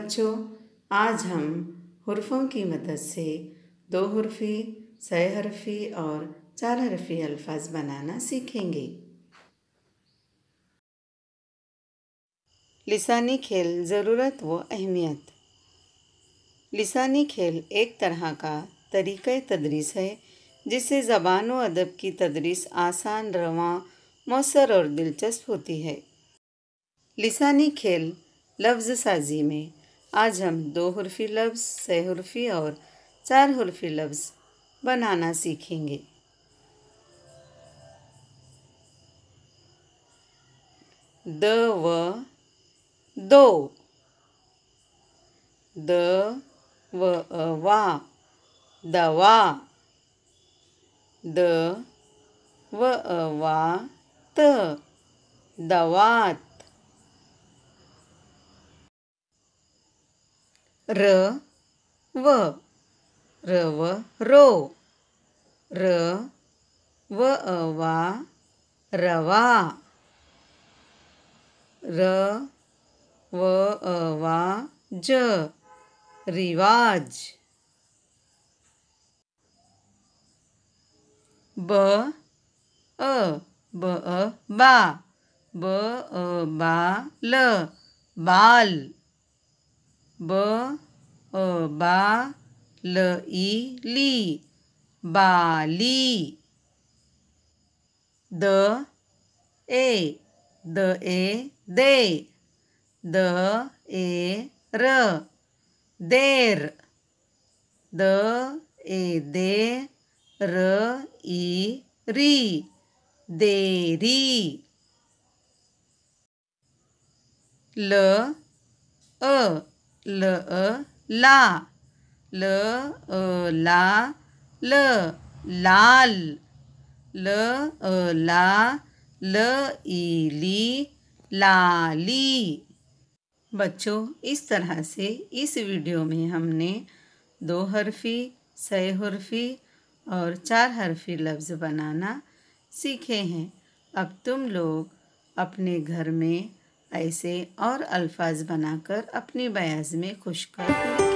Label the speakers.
Speaker 1: बच्चों, आज हम हुर्फ़ों की मदद से दो हुर्फ़ी, सह हरफ़ी और चार हरफ़ी अल्फाज बनाना सीखेंगे। लिसानी खेल ज़रूरत व अहमियत। लिसानी खेल एक तरह का तरीक़े तदरीस है जिससे ज़बान व अदब की तदरीस आसान, रवां, मौसर और दिलचस्प होती है। लिसानी खेल लफ्ज़ साजी में आज हम दो हुर्फ़ी लफ्ज़, सह हुर्फ़ी और चार हुर्फ़ी लफ्ज़ बनाना सीखेंगे। द व दो, द व वा दवा, द व वा त दवात, र व रो, र व वा रवा, र व वा ज रिवाज, ब बा, बा ल बाल, ब बा ल ली बाली, द ए दे, द र देर, द दे र री देरी, ल ला, ल ला ल लाल, ल ला ल ली लाली। बच्चों, इस तरह से इस वीडियो में हमने दो हरफ़ी, सह हुर्फ़ी और चार हरफ़ी लफ्ज़ बनाना सीखे हैं। अब तुम लोग अपने घर में ऐसे और अल्फाज बनाकर अपनी बयाज़ में खुश कर